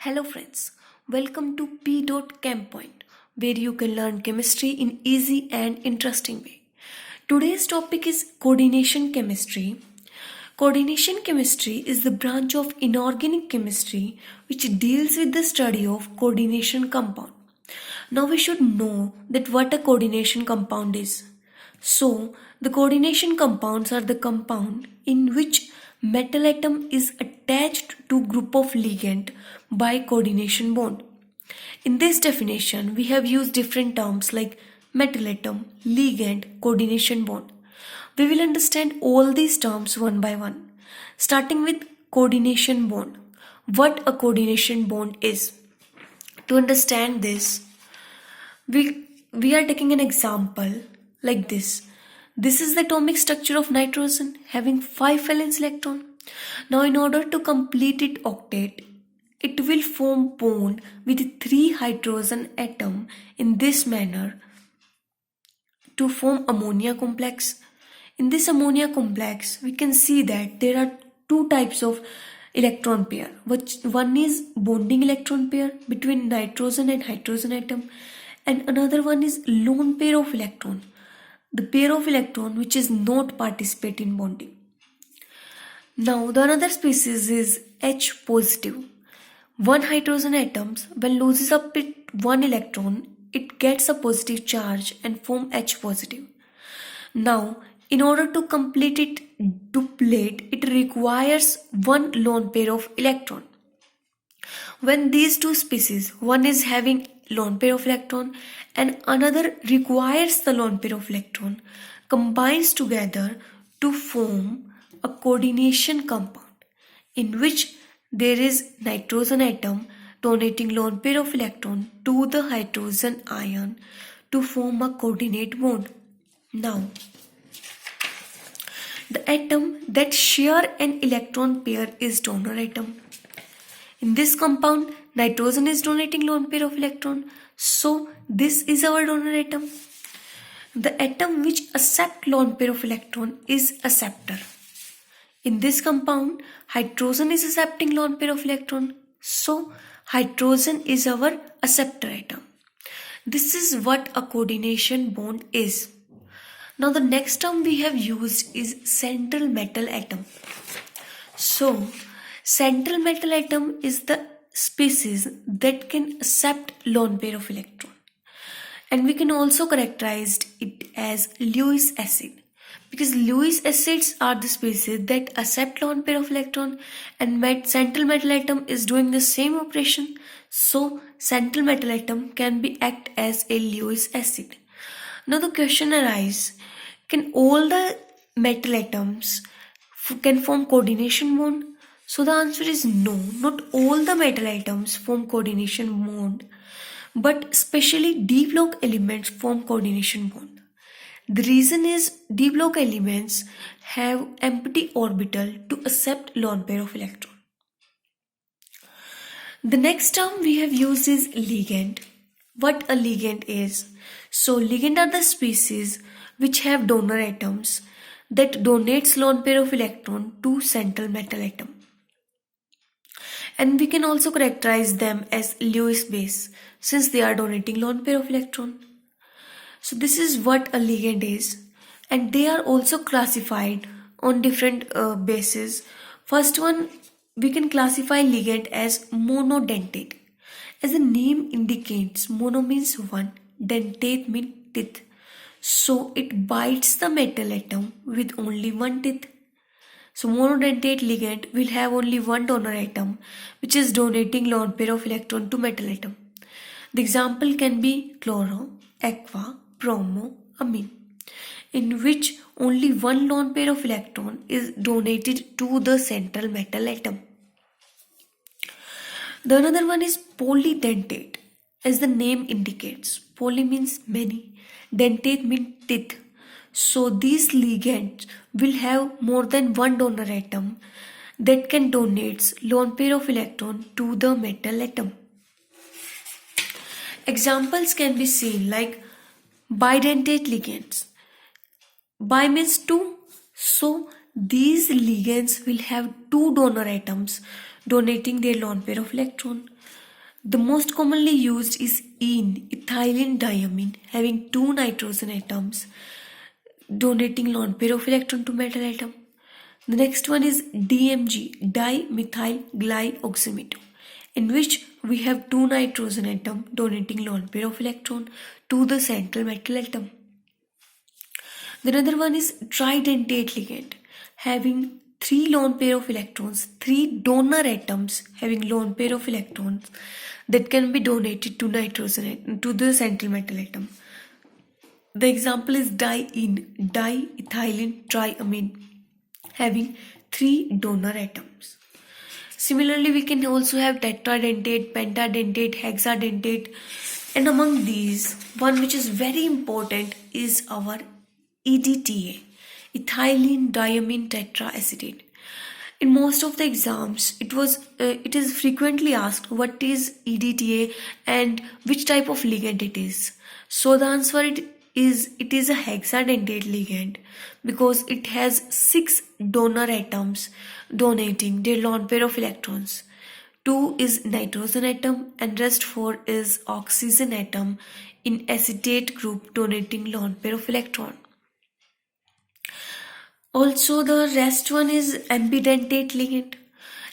Hello friends, welcome to P.Campoint, where you can learn chemistry in easy and interesting way. Today's topic is coordination chemistry. Coordination chemistry is the branch of inorganic chemistry which deals with the study of coordination compound. Now we should know that what a coordination compound is. So, the coordination compounds are the compound in which metal atom is attached to group of ligand by coordination bond. In this definition, we have used different terms like metal atom, ligand, coordination bond. We will understand all these terms one by one, starting with coordination bond. What a coordination bond is. To understand this, we are taking an example like this. This is the atomic structure of nitrogen having 5 valence electron. Now in order to complete its octet, it will form bond with 3 hydrogen atom in this manner to form ammonia complex. In this ammonia complex, we can see that there are two types of electron pair. One is bonding electron pair between nitrogen and hydrogen atom, and another one is lone pair of electron, the pair of electron which is not participate in bonding. Now the another species is H positive. One hydrogen atoms when loses up it one electron, it gets a positive charge and form H positive. Now in order to complete it duplet, it requires one lone pair of electron. When these two species, one is having lone pair of electron and another requires the lone pair of electron, combines together to form a coordination compound in which there is nitrogen atom donating lone pair of electron to the hydrogen ion to form a coordinate bond. Now, the atom that share an electron pair is donor atom. In this compound, nitrogen is donating lone pair of electron, so this is our donor atom. The atom which accept lone pair of electron is acceptor. In this compound, hydrogen is accepting lone pair of electron, so hydrogen is our acceptor atom. This is what a coordination bond is. Now the next term we have used is central metal atom. So, central metal atom is the species that can accept lone pair of electron. And we can also characterize it as Lewis acid. Because Lewis acids are the species that accept lone pair of electron and central metal atom is doing the same operation. So, central metal atom can be act as a Lewis acid. Now the question arises, can all the metal atoms can form coordination bond? So the answer is no, not all the metal atoms form coordination bond, but especially d block elements form coordination bond. The reason is d block elements have empty orbital to accept lone pair of electron. The next term we have used is ligand. What a ligand is? So ligand are the species which have donor atoms that donates lone pair of electron to central metal atom. And we can also characterize them as Lewis base since they are donating lone pair of electron. So this is what a ligand is, and they are also classified on different bases. First one, we can classify ligand as monodentate. As the name indicates, mono means one, dentate means teeth. So it bites the metal atom with only one teeth. So monodentate ligand will have only one donor atom which is donating lone pair of electron to metal atom. The example can be chloro, aqua, bromo, amine, in which only one lone pair of electron is donated to the central metal atom. The another one is polydentate. As the name indicates, poly means many, dentate means teeth. So these ligands will have more than one donor atom that can donate lone pair of electron to the metal atom. Examples can be seen like bidentate ligands. Bi means two, so these ligands will have two donor atoms donating their lone pair of electron. The most commonly used is ene, ethylene diamine, having two nitrogen atoms, donating lone pair of electron to metal atom. The next one is DMG, dimethyl glyoxymeto, in which we have two nitrogen atom donating lone pair of electron to the central metal atom. The another one is tridentate ligand, having three lone pair of electrons, three donor atoms having lone pair of electrons that can be donated to nitrogen to the central metal atom. The example is diene, diethylene triamine, having three donor atoms. Similarly, we can also have tetradentate, pentadentate, hexadentate, and among these, one which is very important is our EDTA, ethylene diamine tetraacetate. In most of the exams, it is frequently asked what is EDTA and which type of ligand it is. So the answer it is a hexadentate ligand because it has 6 donor atoms donating their lone pair of electrons. 2 is nitrogen atom and rest 4 is oxygen atom in acetate group donating lone pair of electron. Also, the rest one is ambidentate ligand.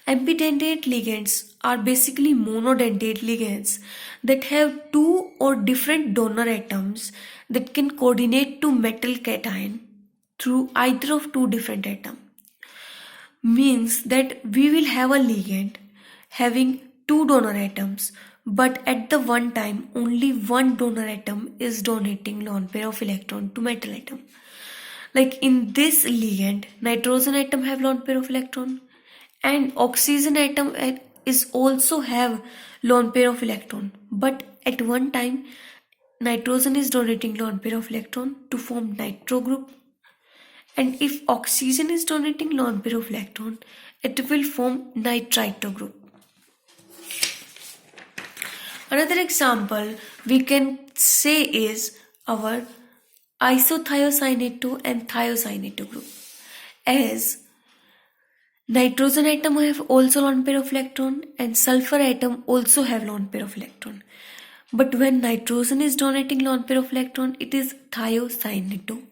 Ambidentate ligands are basically monodentate ligands that have two or different donor atoms that can coordinate to metal cation through either of two different atoms. Means that we will have a ligand having two donor atoms, but at the one time only one donor atom is donating lone pair of electron to metal atom. Like in this ligand, nitrogen atom have lone pair of electron and oxygen atom is also have lone pair of electron. But at one time, nitrogen is donating lone pair of electron to form nitro group. And if oxygen is donating lone pair of electron, it will form nitrito group. Another example we can say is our isothiocyaneto and thiocyaneto group, as nitrogen atom have also lone pair of electron and sulfur atom also have lone pair of electron. But when nitrogen is donating lone pair of electron, it is thiocyaneto.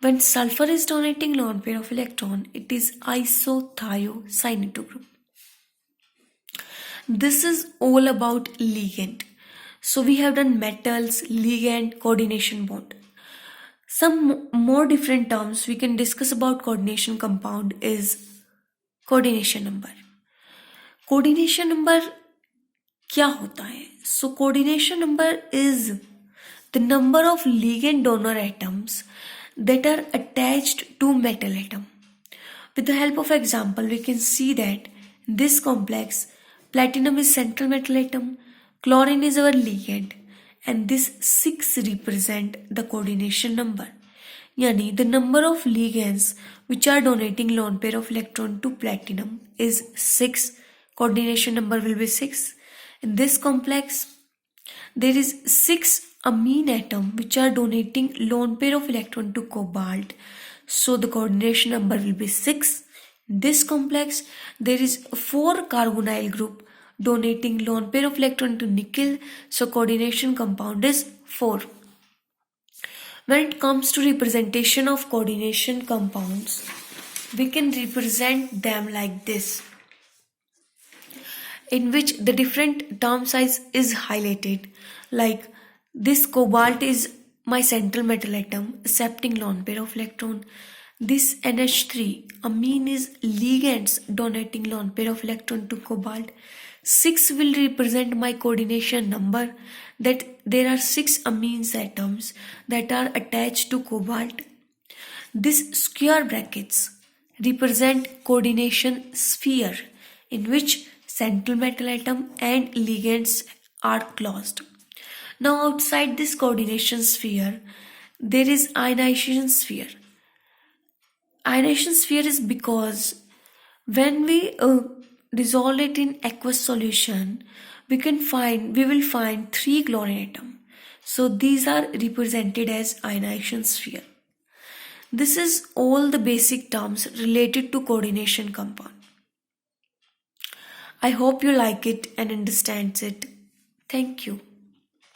When sulfur is donating lone pair of electron, it is isothiocyaneto group. This is all about ligand. So we have done metals, ligand, coordination bond. Some more different terms we can discuss about coordination compound is coordination number. Coordination number क्या होता है? So coordination number is the number of ligand donor atoms that are attached to metal atom. With the help of example, we can see that in this complex, platinum is central metal atom, chlorine is our ligand, and this 6 represent the coordination number. Yani the number of ligands which are donating lone pair of electron to platinum is 6. Coordination number will be 6. In this complex, there is 6 amine atom which are donating lone pair of electron to cobalt. So the coordination number will be 6. In this complex, there is 4 carbonyl group donating lone pair of electron to nickel. So coordination compound is 4. When it comes to representation of coordination compounds, we can represent them like this, in which the different term size is highlighted. Like this cobalt is my central metal atom accepting lone pair of electron. This NH3 amine is ligands donating lone pair of electron to cobalt. 6 will represent my coordination number, that there are 6 amines atoms that are attached to cobalt. This square brackets represent coordination sphere, in which central metal atom and ligands are closed. Now outside this coordination sphere, there is ionization sphere. Ionization sphere is because when we dissolve it in aqueous solution, we will find 3 chlorine atom. So these are represented as ionization sphere. This is all the basic terms related to coordination compound. I hope you like it and understands it. Thank you.